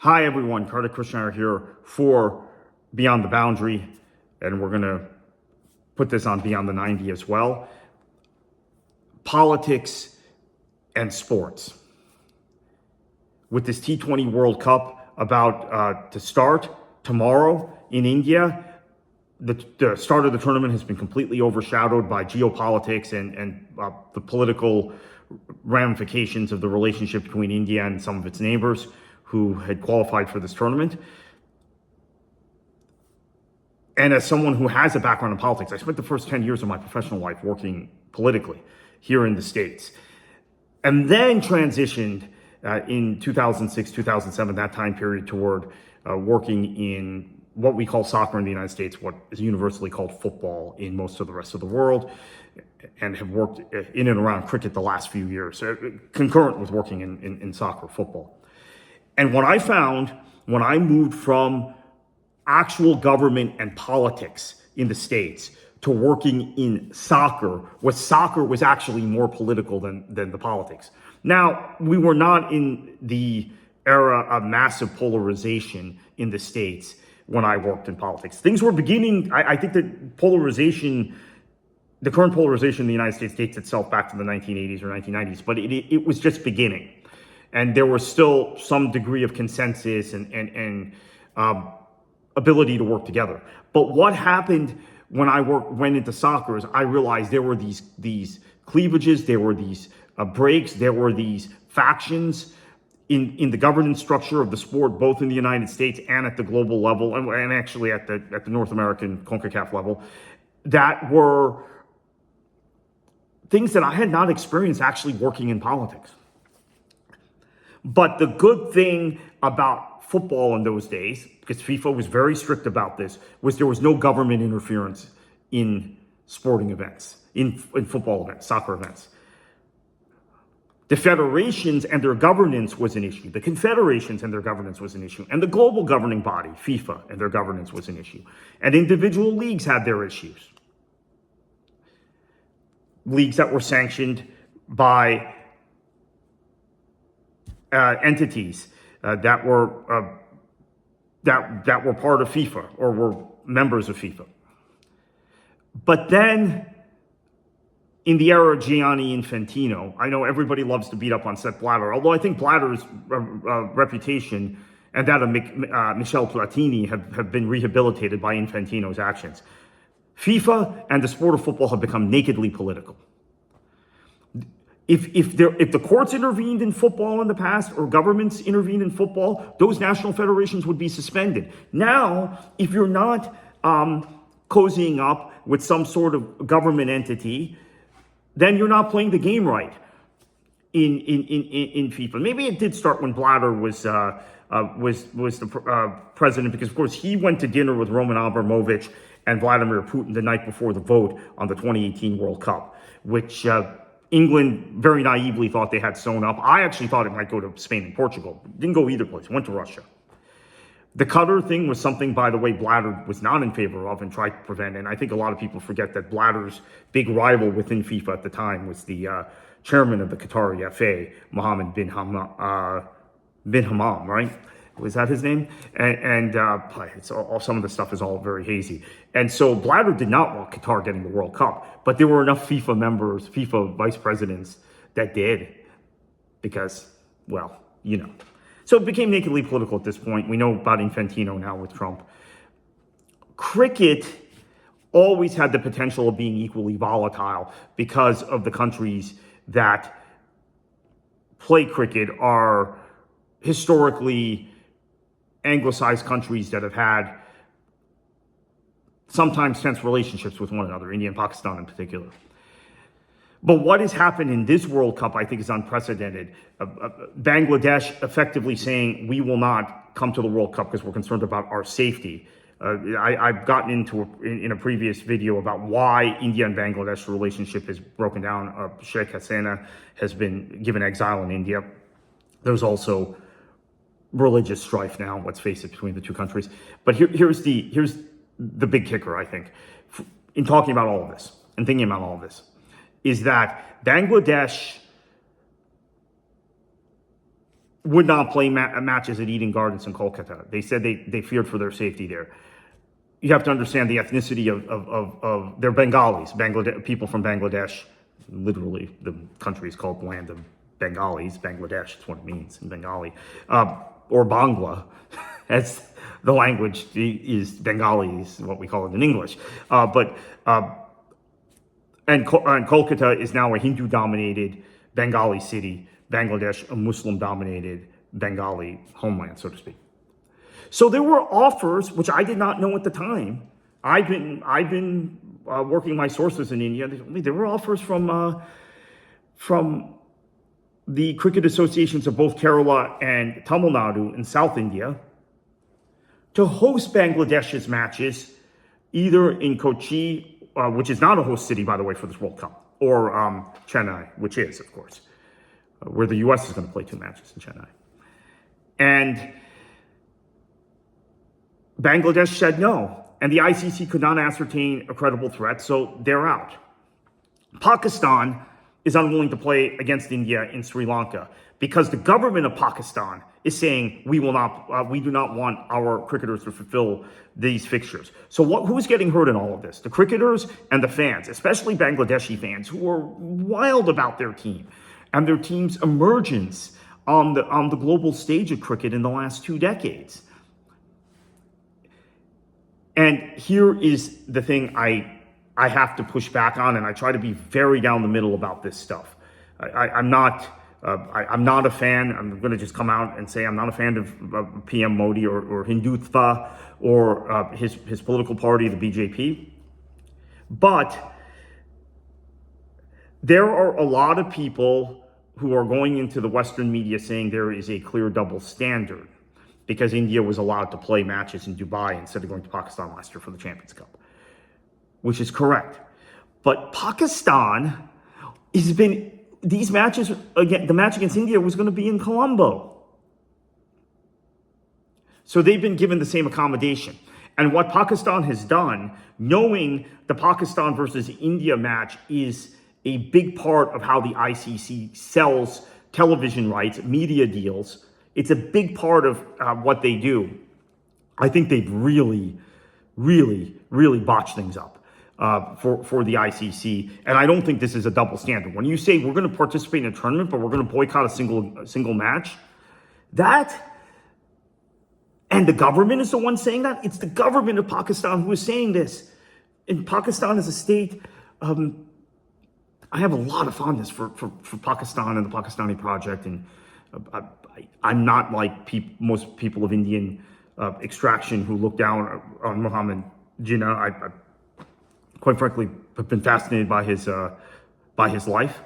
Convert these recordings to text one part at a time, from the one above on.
Hi everyone, Kartik Krishnaiyer here for Beyond the Boundary, and we're going to put this on Beyond the 90 as well. Politics and sports. With this T20 World Cup about to start tomorrow in India, the start of the tournament has been completely overshadowed by geopolitics and the political ramifications of the relationship between India and some of its neighbors who had qualified for this tournament. And as someone who has a background in politics, I spent the first 10 years of my professional life working politically here in the States, and then transitioned in 2006, 2007, that time period, toward working in what we call soccer in the United States, what is universally called football in most of the rest of the world, and have worked in and around cricket the last few years, concurrent with working in soccer, football. And what I found when I moved from actual government and politics in the States to working in soccer was actually more political than the politics. Now, we were not in the era of massive polarization in the States when I worked in politics. Things were beginning. I think that polarization, the current polarization in the United States, dates itself back to the 1980s or 1990s, but it was just beginning. And there was still some degree of consensus and ability to work together. But what happened when I went into soccer is I realized there were these cleavages, there were these breaks, there were these factions in the governance structure of the sport, both in the United States and at the global level, and actually at the North American CONCACAF level, that were things that I had not experienced actually working in politics. But the good thing about football in those days, because FIFA was very strict about this, was there was no government interference in sporting events, in football events, soccer events. The federations and their governance was an issue. The confederations and their governance was an issue. And the global governing body, FIFA, and their governance was an issue. And individual leagues had their issues. Leagues that were sanctioned by entities that were part of FIFA or were members of FIFA. But then, in the era of Gianni Infantino, I know everybody loves to beat up on Sepp Blatter, although I think Blatter's reputation and that of Michel Platini have been rehabilitated by Infantino's actions. FIFA and the sport of football have become nakedly political. If the courts intervened in football in the past, or governments intervened in football, those national federations would be suspended. Now, if you're not cozying up with some sort of government entity, then you're not playing the game right in FIFA. Maybe it did start when Blatter was the president, because of course he went to dinner with Roman Abramovich and Vladimir Putin the night before the vote on the 2018 World Cup, which England very naively thought they had sewn up. I actually thought it might go to Spain and Portugal. Didn't go either place. Went to Russia. The Qatar thing was something, by the way, Blatter was not in favor of and tried to prevent. And I think a lot of people forget that Blatter's big rival within FIFA at the time was the chairman of the Qatari FA, Mohammed bin Hammam, right? Was that his name? And it's all, some of the stuff is all very hazy. And so Blatter did not want Qatar getting the World Cup, but there were enough FIFA members, FIFA vice presidents that did, because, well, you know. So it became nakedly political at this point. We know about Infantino now with Trump. Cricket always had the potential of being equally volatile because of the countries that play cricket are historically anglicized countries that have had sometimes tense relationships with one another, India and Pakistan in particular. But what has happened in this World Cup, I think, is unprecedented. Bangladesh effectively saying, we will not come to the World Cup because we're concerned about our safety. I've gotten into in a previous video about why India and Bangladesh relationship has broken down. Sheikh Hasina has been given exile in India. There's also religious strife now, let's face it, between the two countries. But here's the big kicker, I think, in talking about all of this and thinking about all of this, is that Bangladesh would not play matches at Eden Gardens in Kolkata. They said they feared for their safety there. You have to understand the ethnicity of they're Bengalis, people from Bangladesh. Literally, the country is called Land of Bengalis. Bangladesh is what it means in Bengali. Or Bangla, as the language is Bengali, is what we call it in English. And Kolkata is now a Hindu-dominated Bengali city, Bangladesh a Muslim-dominated Bengali homeland, so to speak. So there were offers, which I did not know at the time. I've been working my sources in India. There were offers from the cricket associations of both Kerala and Tamil Nadu in South India to host Bangladesh's matches, either in Kochi, which is not a host city, by the way, for this World Cup, or Chennai, which is, of course, where the U.S. is going to play 2 matches in Chennai. And Bangladesh said no, and the ICC could not ascertain a credible threat, so they're out. Pakistan is unwilling to play against India in Sri Lanka because the government of Pakistan is saying we do not want our cricketers to fulfill these fixtures. So who's getting hurt in all of this? The cricketers and the fans, especially Bangladeshi fans, who are wild about their team and their team's emergence on the global stage of cricket in the last 2 decades. And here is the thing I have to push back on, and I try to be very down the middle about this stuff. I'm not a fan. I'm going to just come out and say I'm not a fan of PM Modi or Hindutva or his political party, the BJP. But there are a lot of people who are going into the Western media saying there is a clear double standard because India was allowed to play matches in Dubai instead of going to Pakistan last year for the Champions Cup, which is correct. But Pakistan has been, these matches, again, the match against India was going to be in Colombo. So they've been given the same accommodation. And what Pakistan has done, knowing the Pakistan versus India match is a big part of how the ICC sells television rights, media deals, it's a big part of what they do. I think they've really botched things up for the ICC. And I don't think this is a double standard. When you say we're going to participate in a tournament, but we're going to boycott a single match, and the government is the one saying that. It's the government of Pakistan who is saying this. And Pakistan is a state, I have a lot of fondness for Pakistan and the Pakistani project. And I'm not like most people of Indian extraction who look down on Muhammad Jinnah. I quite frankly have been fascinated by his life.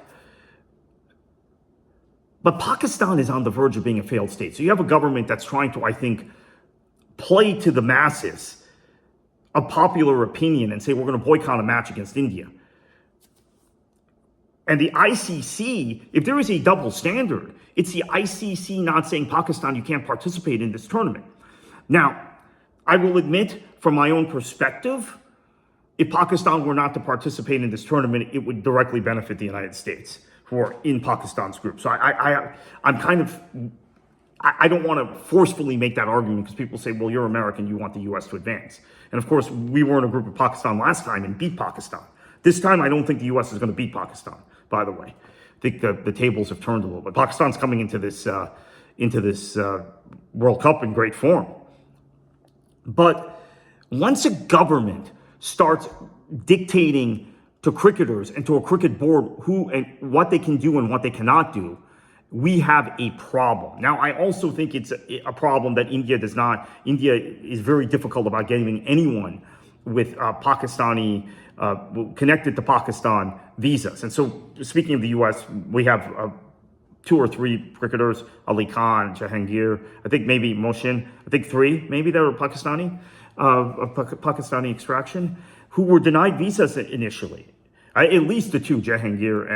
But Pakistan is on the verge of being a failed state. So you have a government that's trying to, I think, play to the masses of popular opinion and say we're going to boycott a match against India. And the ICC, if there is a double standard, it's the ICC not saying, Pakistan, you can't participate in this tournament. Now, I will admit, from my own perspective, if Pakistan were not to participate in this tournament, it would directly benefit the United States, who are in Pakistan's group. So I'm kind of, I don't want to forcefully make that argument because people say, well, you're American, you want the U.S. to advance. And of course, we were in a group with Pakistan last time and beat Pakistan. This time, I don't think the U.S. is going to beat Pakistan, by the way. I think the tables have turned a little bit. Pakistan's coming into this World Cup in great form. But once a government starts dictating to cricketers and to a cricket board who and what they can do and what they cannot do, we have a problem. Now, I also think it's a problem that India does not. India is very difficult about getting anyone with Pakistani, connected to Pakistan visas. And so speaking of the U.S., we have 2 or 3 cricketers, Ali Khan, Jahangir, I think maybe Mohsin, I think 3, maybe they were Pakistani, of Pakistani extraction, who were denied visas initially. At least the 2, Jahangir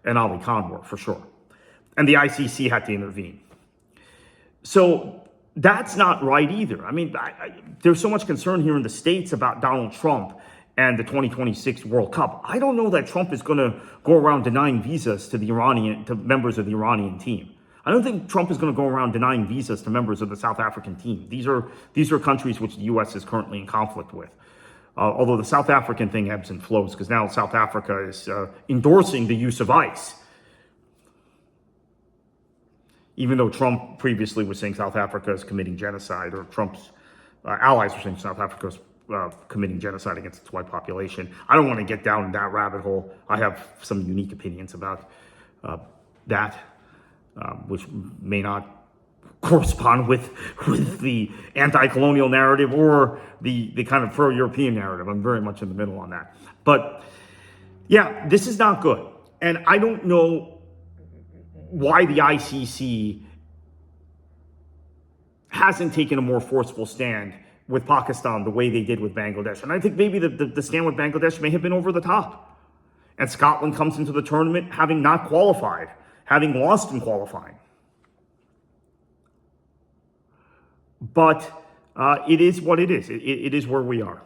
and Ali Khan were, for sure. And the ICC had to intervene. So that's not right either. I mean, there's so much concern here in the States about Donald Trump and the 2026 World Cup. I don't know that Trump is going to go around denying visas to members of the Iranian team. I don't think Trump is going to go around denying visas to members of the South African team. These are countries which the U.S. is currently in conflict with. Although the South African thing ebbs and flows, because now South Africa is endorsing the use of ICE. Even though Trump previously was saying South Africa is committing genocide, or Trump's allies were saying South Africa is committing genocide against its white population. I don't want to get down that rabbit hole. I have some unique opinions about that, which may not correspond with the anti-colonial narrative or the kind of pro-European narrative. I'm very much in the middle on that. But yeah, this is not good. And I don't know why the ICC hasn't taken a more forceful stand with Pakistan the way they did with Bangladesh. And I think maybe the stand with Bangladesh may have been over the top. And Scotland comes into the tournament having not qualified, having lost in qualifying. But it is what it is. It is where we are.